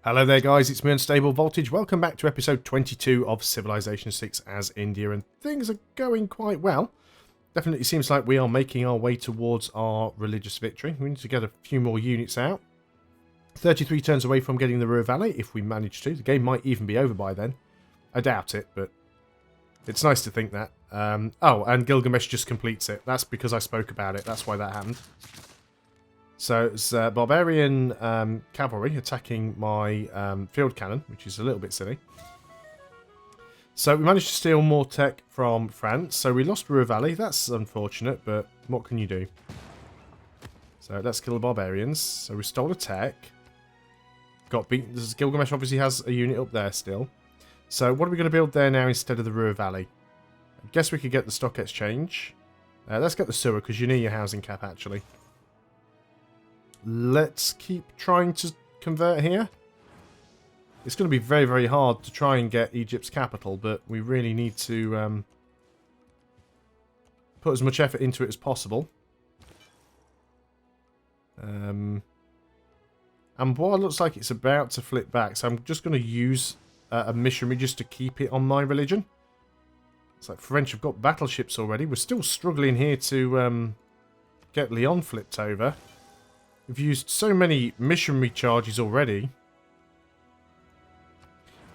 Hello there guys, it's me Unstable Voltage. Welcome back to episode 22 of Civilization 6 as India, and things are going quite well. Definitely seems like we are making our way towards our religious victory. We need to get a few more units out. 33 turns away from getting the Ruhr Valley, if we manage to. The game might even be over by then. I doubt it, but it's nice to think that. Oh, and Gilgamesh just completes it. That's because I spoke about it. That's why that happened. So it's barbarian cavalry attacking my field cannon, which is a little bit silly. So we managed to steal more tech from France. So we lost Ruhr Valley. That's unfortunate, but what can you do? So let's kill the barbarians. So we stole a tech. Got beaten. Gilgamesh obviously has a unit up there still. So what are we going to build there now instead of the Ruhr Valley? I guess we could get the stock exchange. Let's get the sewer because you're near your housing cap actually. Let's keep trying to convert here. It's going to be very, very hard to try and get Egypt's capital, but we really need to put as much effort into it as possible. And what it looks like it's about to flip back, so I'm just going to use a missionary just to keep it on my religion. It's like French have got battleships already. We're still struggling here to get Lyon flipped over. We've used so many missionary charges already.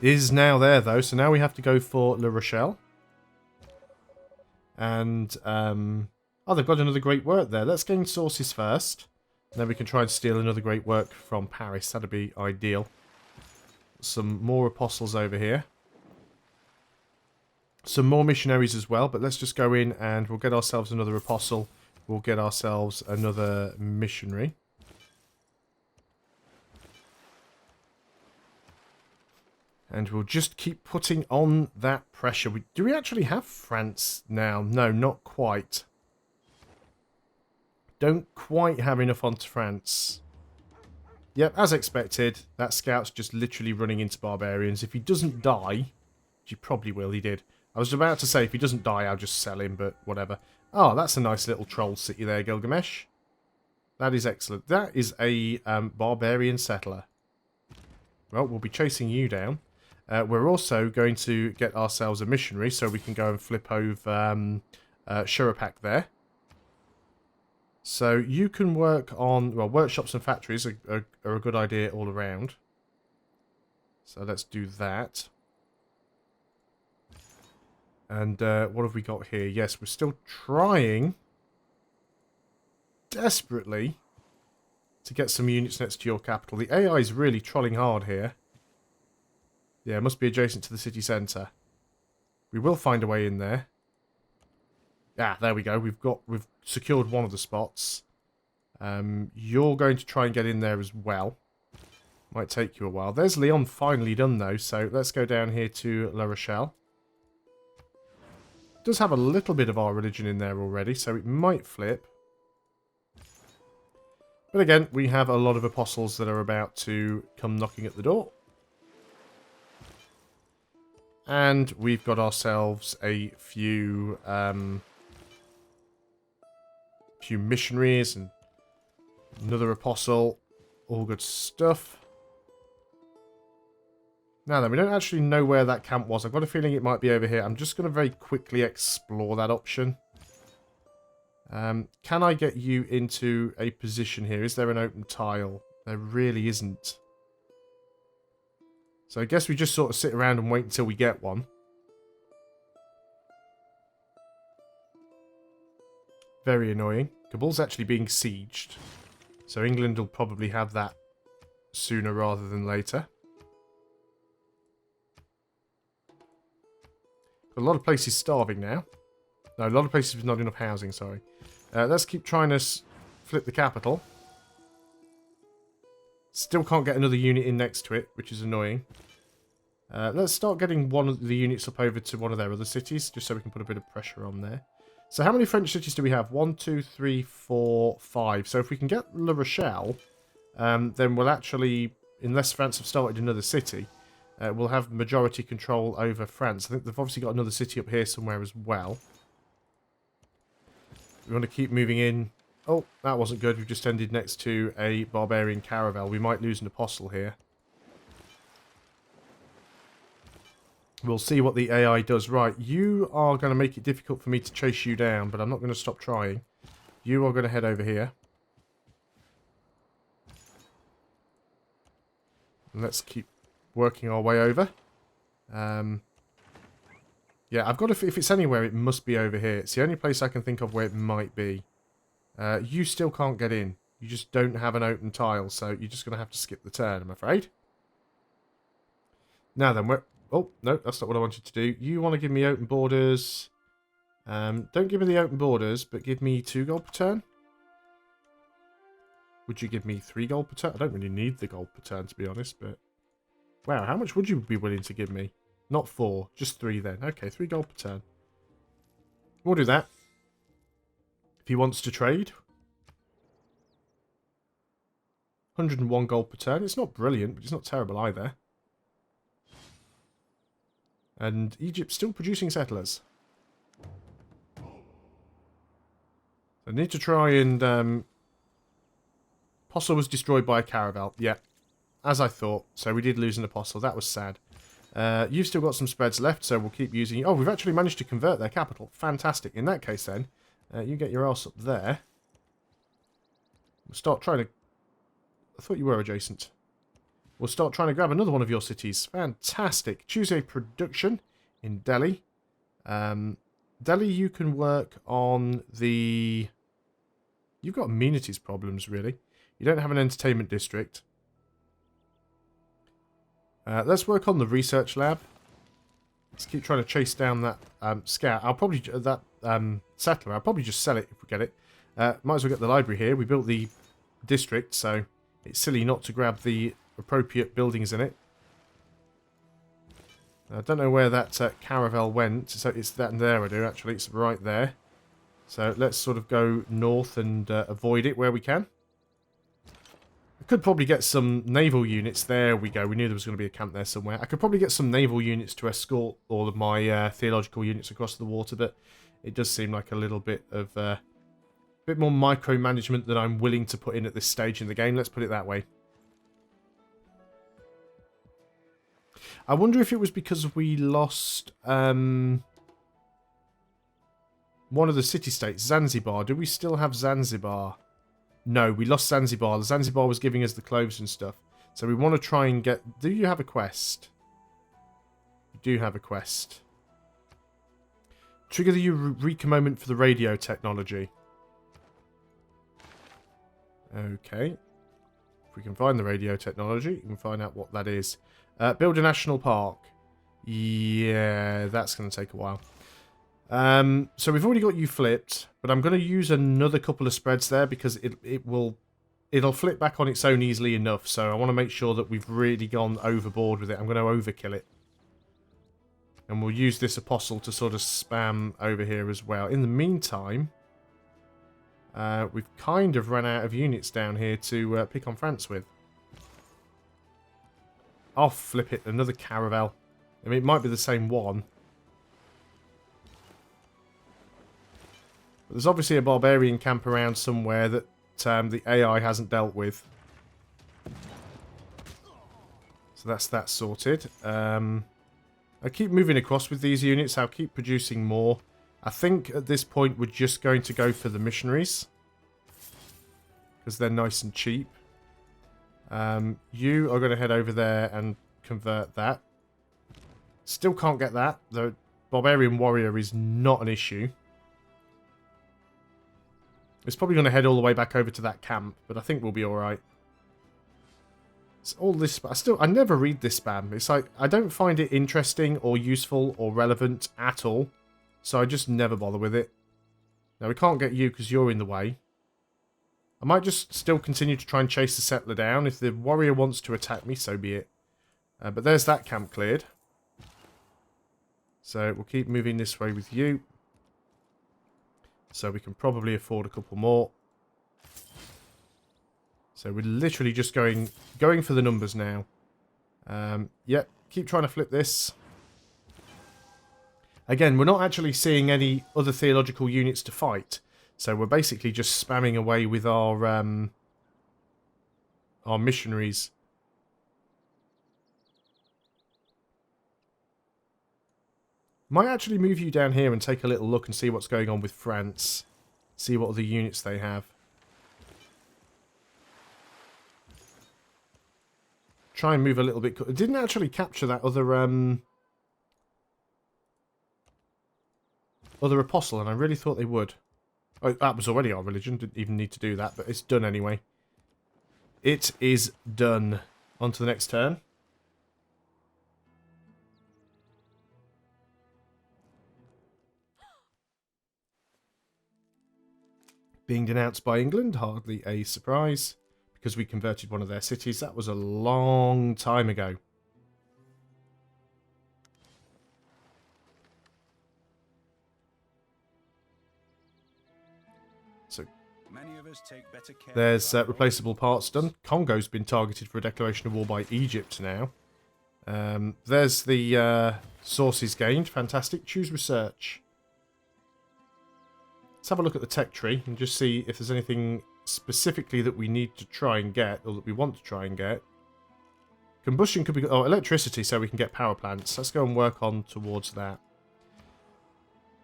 It is now there though, so now we have to go for La Rochelle. And, oh, they've got another great work there. Let's gain sources first. And then we can try and steal another great work from Paris. That'd be ideal. Some more apostles over here. Some more missionaries as well, but let's just go in and we'll get ourselves another apostle. We'll get ourselves another missionary. And we'll just keep putting on that pressure. Do we actually have France now? No, not quite. Don't quite have enough onto France. Yep, as expected, that scout's just literally running into barbarians. If he doesn't die, which he probably will, he did. I was about to say, if he doesn't die, I'll just sell him, but whatever. Oh, that's a nice little troll city there, Gilgamesh. That is excellent. That is a barbarian settler. Well, we'll be chasing you down. We're also going to get ourselves a missionary so we can go and flip over Shurapak there. So you can work on, well, workshops and factories are a good idea all around. So let's do that. And what have we got here? Yes, we're still trying desperately to get some units next to your capital. The AI is really trolling hard here. Yeah, it must be adjacent to the city centre. We will find a way in there. Ah, there we go. We've secured one of the spots. You're going to try and get in there as well. Might take you a while. There's Lyon finally done though, so let's go down here to La Rochelle. It does have a little bit of our religion in there already, so it might flip. But again, we have a lot of apostles that are about to come knocking at the door. And we've got ourselves a few missionaries and another apostle. All good stuff. Now then, we don't actually know where that camp was. I've got a feeling it might be over here. I'm just going to very quickly explore that option. Can I get you into a position here? Is there an open tile? There really isn't. So I guess we just sort of sit around and wait until we get one. Very annoying. Kabul's actually being sieged. So England will probably have that sooner rather than later. Got a lot of places starving now. No, a lot of places with not enough housing, sorry. Let's keep trying to flip the capital. Still can't get another unit in next to it, which is annoying. Let's start getting one of the units up over to one of their other cities, just so we can put a bit of pressure on there. So how many French cities do we have? 1, 2, 3, 4, 5. So if we can get La Rochelle, then we'll actually, unless France have started another city, we'll have majority control over France. I think they've obviously got another city up here somewhere as well. We want to keep moving in. Oh, that wasn't good. We've just ended next to a barbarian caravel. We might lose an apostle here. We'll see what the AI does. Right, you are going to make it difficult for me to chase you down, but I'm not going to stop trying. You are going to head over here. And let's keep working our way over. Yeah, I've got to... If it's anywhere, it must be over here. It's the only place I can think of where it might be. You still can't get in. You just don't have an open tile, so you're just going to have to skip the turn, I'm afraid. Now then, we're... Oh, no, that's not what I wanted to do. You want to give me open borders. Don't give me the open borders, but give me 2 gold per turn. Would you give me 3 gold per turn? I don't really need the gold per turn, to be honest, but... Wow, how much would you be willing to give me? Not 4, just 3 then. Okay, 3 gold per turn. We'll do that. If he wants to trade. 101 gold per turn. It's not brilliant, but it's not terrible either. And Egypt's still producing settlers. I need to try and... Apostle was destroyed by a caravel. Yeah, as I thought. So we did lose an apostle. That was sad. You've still got some spreads left, so we'll keep using... Oh, we've actually managed to convert their capital. Fantastic. In that case, then, you get your arse up there. We'll start trying to... I thought you were adjacent. We'll start trying to grab another one of your cities. Fantastic. Choose a production in Delhi. Delhi, you can work on the... You've got amenities problems, really. You don't have an entertainment district. Let's work on the research lab. Let's keep trying to chase down that scout. I'll probably... That settler. I'll probably just sell it if we get it. Might as well get the library here. We built the district, so it's silly not to grab the appropriate buildings in it. I don't know where that caravel went. So it's that and there I do, actually. It's right there. So let's sort of go north and avoid it where we can. I could probably get some naval units. There we go. We knew there was going to be a camp there somewhere. I could probably get some naval units to escort all of my theological units across the water, but it does seem like a little bit of... bit more micromanagement than I'm willing to put in at this stage in the game. Let's put it that way. I wonder if it was because we lost one of the city-states, Zanzibar. Do we still have Zanzibar? No, we lost Zanzibar. Zanzibar was giving us the cloves and stuff. So we want to try and get... Do you have a quest? You do have a quest. Trigger the Eureka moment for the radio technology. Okay. If we can find the radio technology, you can find out what that is. Build a national park. Yeah, that's going to take a while. So we've already got you flipped, but I'm going to use another couple of spreads there because it'll flip back on its own easily enough. So I want to make sure that we've really gone overboard with it. I'm going to overkill it. And we'll use this apostle to sort of spam over here as well. In the meantime... we've kind of run out of units down here to pick on France with. I'll flip it. Another caravel. I mean, it might be the same one. But there's obviously a barbarian camp around somewhere that the AI hasn't dealt with. So that's that sorted. I keep moving across with these units. I'll keep producing more. I think at this point we're just going to go for the missionaries. Because they're nice and cheap. You are going to head over there and convert that. Still can't get that. The barbarian warrior is not an issue. It's probably going to head all the way back over to that camp. But I think we'll be alright. It's all this... I never read this spam. It's like, I don't find it interesting or useful or relevant at all. So I just never bother with it. Now we can't get you because you're in the way. I might just still continue to try and chase the settler down. If the warrior wants to attack me, so be it. But there's that camp cleared. So we'll keep moving this way with you. So we can probably afford a couple more. So we're literally just going for the numbers now. Yep, keep trying to flip this. Again, we're not actually seeing any other theological units to fight. So we're basically just spamming away with our missionaries. Might actually move you down here and take a little look and see what's going on with France. See what other units they have. Try and move a little bit. It didn't actually capture that other apostle, and I really thought they would. Oh, that was already our religion. Didn't even need to do that, but it's done anyway. It is done. On to the next turn. Being denounced by England, hardly a surprise, because we converted one of their cities. That was a long time ago. So there's replaceable parts done. Congo's been targeted for a declaration of war by Egypt now. There's the sources gained. Fantastic. Choose research. Let's have a look at the tech tree and just see if there's anything specifically that we need to try and get, or that we want to try and get. Combustion could be... Oh, electricity, so we can get power plants. Let's go and work on towards that.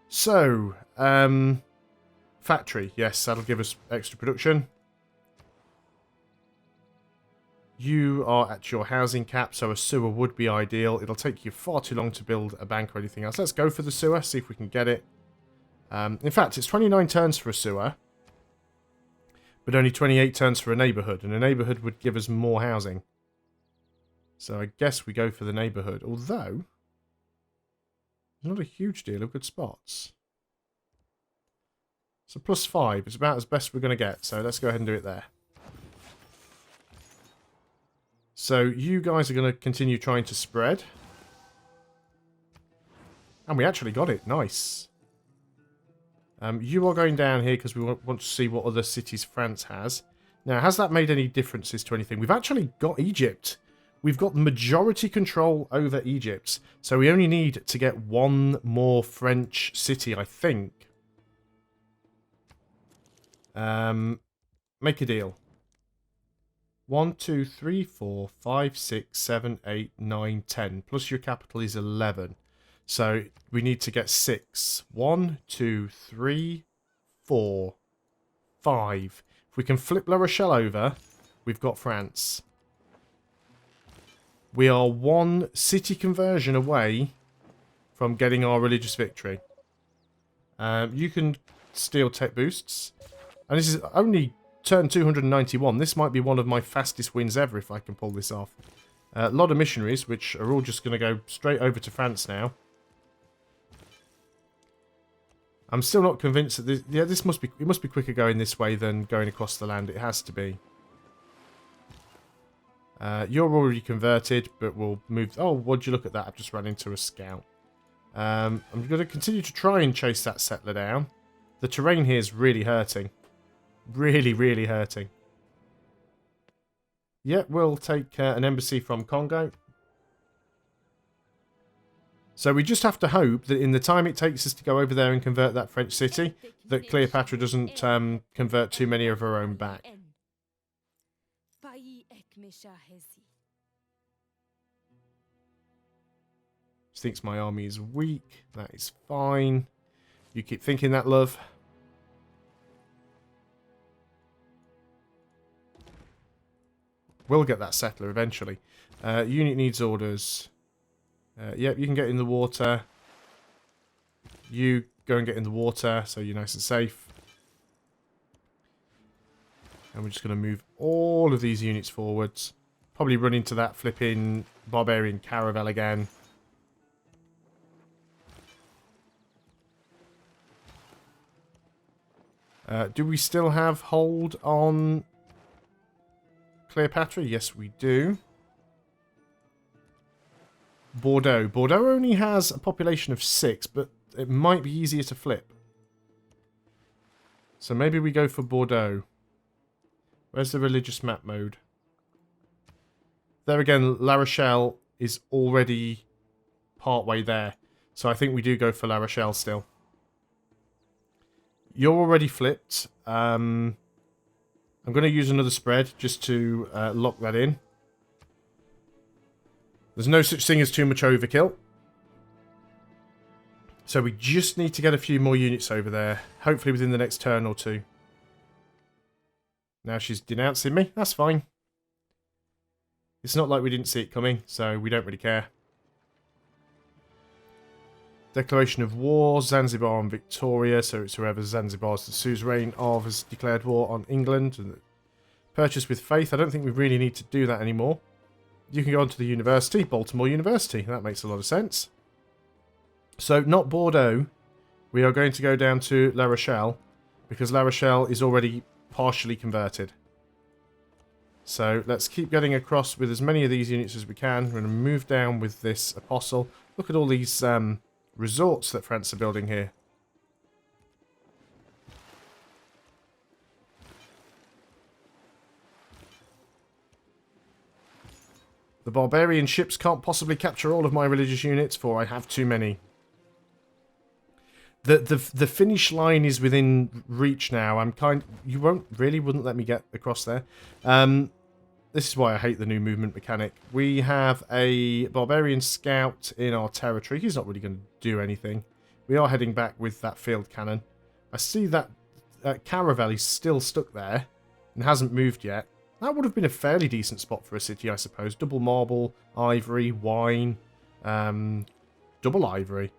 So, factory. Yes, that'll give us extra production. You are at your housing cap, so a sewer would be ideal. It'll take you far too long to build a bank or anything else. Let's go for the sewer, see if we can get it. In fact, it's 29 turns for a sewer, but only 28 turns for a neighbourhood, and a neighbourhood would give us more housing. So I guess we go for the neighbourhood, although there's not a huge deal of good spots. So +5 is about as best we're going to get, so let's go ahead and do it there. So you guys are going to continue trying to spread. And we actually got it, nice. You are going down here because we want to see what other cities France has. Now, has that made any differences to anything? We've actually got Egypt. We've got majority control over Egypt. So we only need to get one more French city, I think. Make a deal. 1, 2, 3, 4, 5, 6, 7, 8, 9, 10. Plus your capital is 11. So we need to get 6. 1, 2, 3, 4, 5. If we can flip La Rochelle over, we've got France. We are one city conversion away from getting our religious victory. You can steal tech boosts. And this is only turn 291. This might be one of my fastest wins ever if I can pull this off. A lot of missionaries, which are all just going to go straight over to France now. I'm still not convinced that this... Yeah, this must be... It must be quicker going this way than going across the land. It has to be. You're already converted, but we'll move... Oh, would you look at that? I've just run into a scout. I'm going to continue to try and chase that settler down. The terrain here is really hurting. Really, really hurting. Yeah, we'll take an embassy from Congo. So we just have to hope that in the time it takes us to go over there and convert that French city, that Cleopatra doesn't convert too many of her own back. She thinks my army is weak. That is fine. You keep thinking that, love. We'll get that settler eventually. Unit needs orders. Yep, you can get in the water. You go and get in the water, so you're nice and safe. And we're just going to move all of these units forwards. Probably run into that flipping barbarian caravel again. Do we still have hold on Cleopatra? Yes, we do. Bordeaux. Bordeaux only has a population of 6, but it might be easier to flip. So maybe we go for Bordeaux. Where's the religious map mode? There again, La Rochelle is already partway there. So I think we do go for La Rochelle still. You're already flipped. I'm going to use another spread just to lock that in. There's no such thing as too much overkill. So we just need to get a few more units over there. Hopefully within the next turn or two. Now she's denouncing me. That's fine. It's not like we didn't see it coming, so we don't really care. Declaration of war, Zanzibar and Victoria, so it's whoever Zanzibar's the suzerain of has declared war on England. And purchase with faith, I don't think we really need to do that anymore. You can go on to the university, Baltimore University, that makes a lot of sense. So, not Bordeaux, we are going to go down to La Rochelle, because La Rochelle is already partially converted. So, let's keep getting across with as many of these units as we can. We're going to move down with this apostle. Look at all these resorts that France are building here. The barbarian ships can't possibly capture all of my religious units, for I have too many. The finish line is within reach now. You wouldn't let me get across there. This is why I hate the new movement mechanic. We have a barbarian scout in our territory. He's not really going to do anything. We are heading back with that field cannon. I see that caravel is still stuck there and hasn't moved yet. That would have been a fairly decent spot for a city, I suppose. Double marble, ivory, wine, double ivory,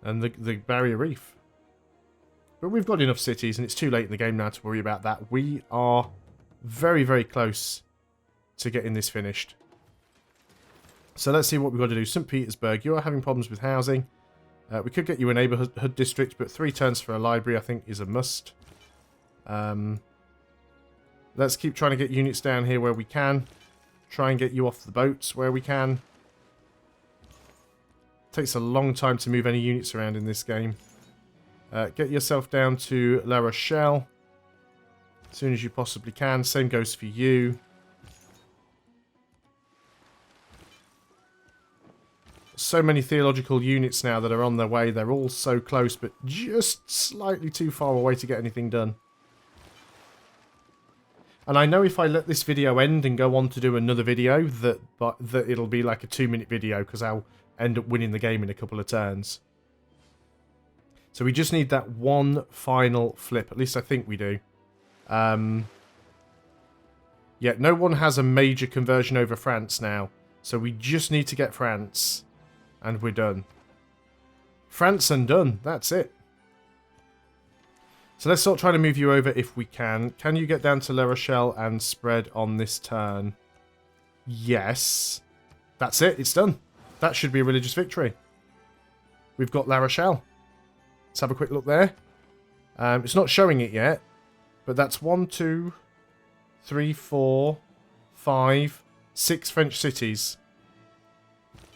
and the barrier reef. But we've got enough cities, and it's too late in the game now to worry about that. We are very, very close to getting this finished. So let's see what we've got to do. St. Petersburg, you are having problems with housing. We could get you a neighbourhood district, but 3 turns for a library, I think, is a must. Let's keep trying to get units down here where we can. Try and get you off the boats where we can. Takes a long time to move any units around in this game. Get yourself down to La Rochelle as soon as you possibly can. Same goes for you. So many theological units now that are on their way. They're all so close, but just slightly too far away to get anything done. And I know if I let this video end and go on to do another video, that it'll be like a 2-minute video, because I'll end up winning the game in a couple of turns. So we just need that one final flip. At least I think we do. Yeah, no one has a major conversion over France now. So we just need to get France. And we're done. France and done. That's it. So let's start trying to move you over if we can. Can you get down to La Rochelle and spread on this turn? Yes. That's it. It's done. That should be a religious victory. We've got La Rochelle. Let's have a quick look there. It's not showing it yet. But that's 1, 2, 3, 4, 5, 6 French cities.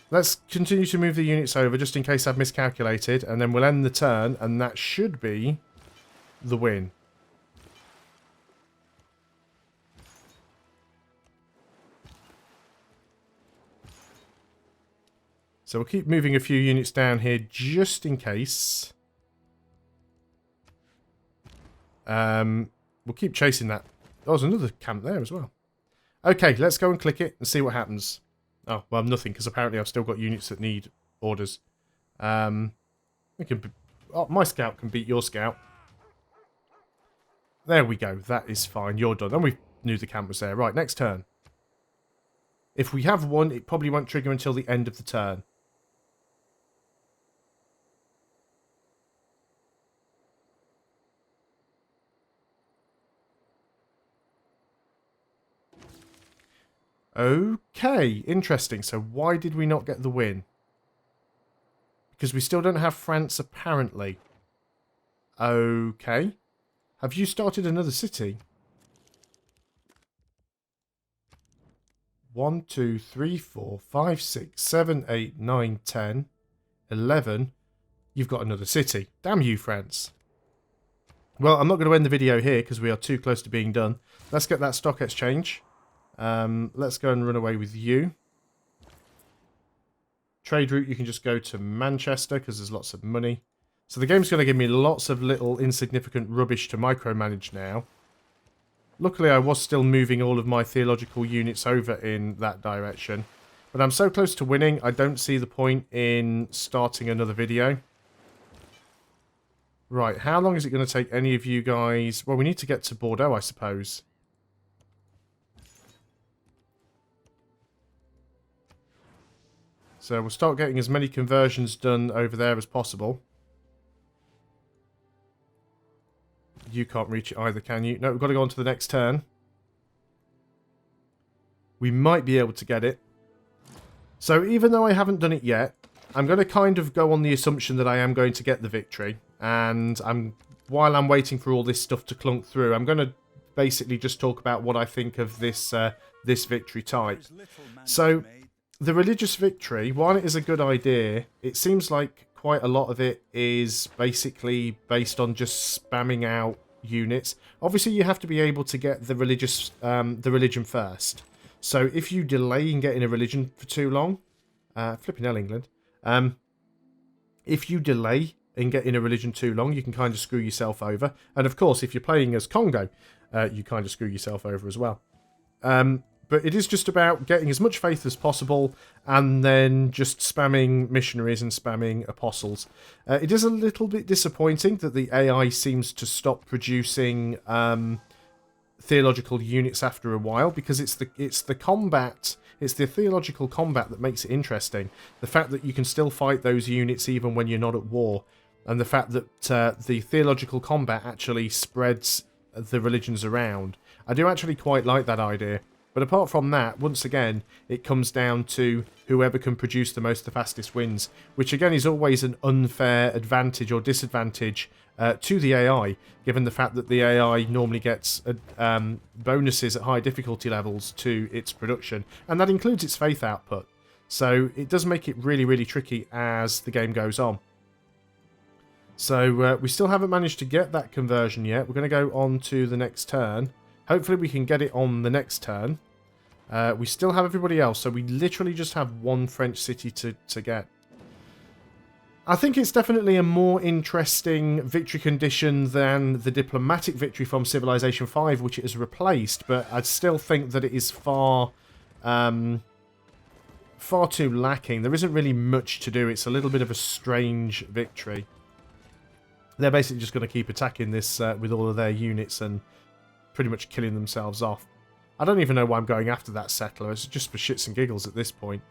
Let's continue to move the units over just in case I've miscalculated. And then we'll end the turn. And that should be the win. So we'll keep moving a few units down here just in case. We'll keep chasing that. Oh, there's another camp there as well. Okay, let's go and click it and see what happens. Oh, well, nothing, because apparently I've still got units that need orders. My scout can beat your scout. There we go. That is fine. You're done. And we knew the camp was there. Right, next turn. If we have one, it probably won't trigger until the end of the turn. Okay, interesting. So why did we not get the win? Because we still don't have France, apparently. Okay. Have you started another city? 1, 2, 3, 4, 5, 6, 7, 8, 9, 10, 11. You've got another city. Damn you, France. Well, I'm not going to end the video here because we are too close to being done. Let's get that stock exchange. Let's go and run away with you. Trade route, you can just go to Manchester because there's lots of money. So the game's going to give me lots of little insignificant rubbish to micromanage now. Luckily, I was still moving all of my theological units over in that direction. But I'm so close to winning, I don't see the point in starting another video. Right, how long is it going to take any of you guys... Well, we need to get to Bordeaux, I suppose. So we'll start getting as many conversions done over there as possible. You can't reach it either, can you? No, we've got to go on to the next turn. We might be able to get it. So even though I haven't done it yet, I'm going to kind of go on the assumption that I am going to get the victory. And while I'm waiting for all this stuff to clunk through, I'm going to basically just talk about what I think of this this victory type. So the religious victory, while it is a good idea, it seems like quite a lot of it is basically based on just spamming out units. Obviously, you have to be able to get the religion first. So if you delay in getting a religion for too long, flipping hell, England. If you delay in getting a religion too long, you can kind of screw yourself over. And of course, if you're playing as Congo, you kind of screw yourself over as well. But it is just about getting as much faith as possible and then just spamming missionaries and spamming apostles. It is a little bit disappointing that the AI seems to stop producing theological units after a while, because it's the combat, it's the theological combat that makes it interesting. The fact that you can still fight those units even when you're not at war, and the fact that the theological combat actually spreads the religions around. I do actually quite like that idea. But apart from that, once again, it comes down to whoever can produce the most, the fastest wins, which again is always an unfair advantage or disadvantage to the AI, given the fact that the AI normally gets bonuses at high difficulty levels to its production, and that includes its faith output. So it does make it really, really tricky as the game goes on. So we still haven't managed to get that conversion yet. We're going to go on to the next turn. Hopefully we can get it on the next turn. We still have everybody else, so we literally just have one French city to get. I think it's definitely a more interesting victory condition than the diplomatic victory from Civilization 5, which it has replaced, but I still think that it is far too lacking. There isn't really much to do. It's a little bit of a strange victory. They're basically just going to keep attacking this with all of their units and pretty much killing themselves off. I don't even know why I'm going after that settler. It's just for shits and giggles at this point.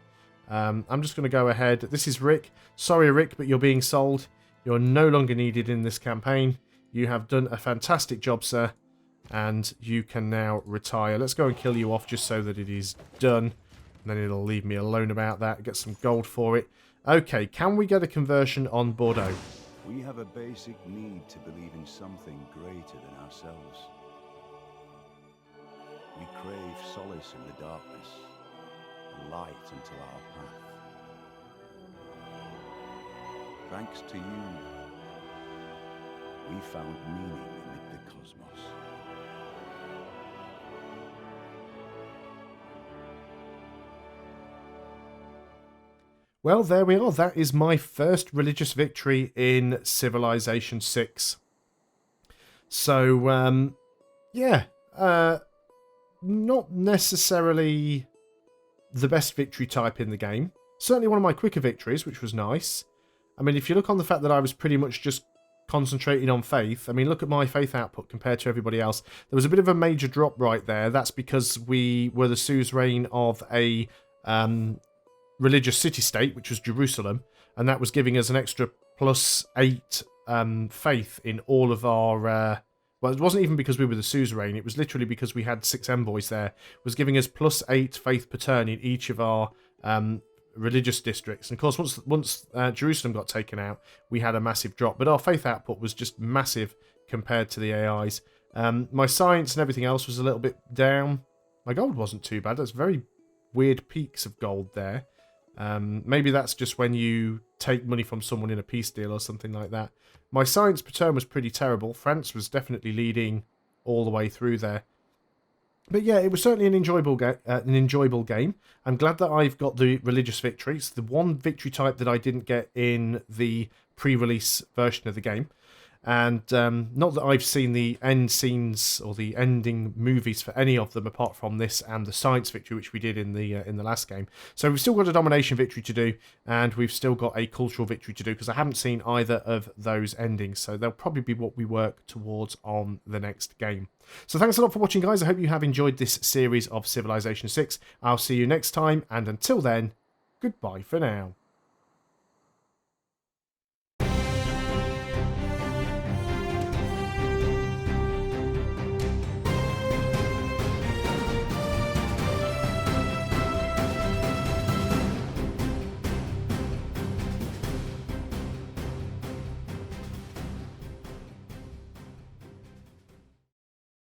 I'm just going to go ahead. This is Rick. Sorry, Rick, but you're being sold. You're no longer needed in this campaign. You have done a fantastic job, sir. And you can now retire. Let's go and kill you off just so that it is done. And then it'll leave me alone about that. Get some gold for it. Okay, can we get a conversion on Bordeaux? We have a basic need to believe in something greater than ourselves. We crave solace in the darkness, and light into our path. Thanks to you, we found meaning amid the cosmos. Well, there we are. That is my first religious victory in Civilization 6. So, yeah. Not necessarily the best victory type in the game. Certainly one of my quicker victories, which was nice. I mean, if you look on the fact that I was pretty much just concentrating on faith, I mean, look at my faith output compared to everybody else. There was a bit of a major drop right there. That's because we were the suzerain of a religious city-state, which was Jerusalem, and that was giving us an extra +8 faith in all of our... well, it wasn't even because we were the suzerain. It was literally because we had 6 envoys there. It was giving us +8 faith per turn in each of our religious districts. And of course, once Jerusalem got taken out, we had a massive drop. But our faith output was just massive compared to the AIs. My science and everything else was a little bit down. My gold wasn't too bad. There's very weird peaks of gold there. Maybe that's just when you take money from someone in a peace deal or something like that. My science per turn was pretty terrible. France was definitely leading all the way through there. But yeah, it was certainly an enjoyable game. I'm glad that I've got the religious victory. It's the one victory type that I didn't get in the pre-release version of the game. And not that I've seen the end scenes or the ending movies for any of them, apart from this and the science victory, which we did in the last game. So we've still got a domination victory to do, and we've still got a cultural victory to do, because I haven't seen either of those endings. So they'll probably be what we work towards on the next game. So thanks a lot for watching, guys. I hope you have enjoyed this series of Civilization 6. I'll see you next time, and until then, goodbye for now.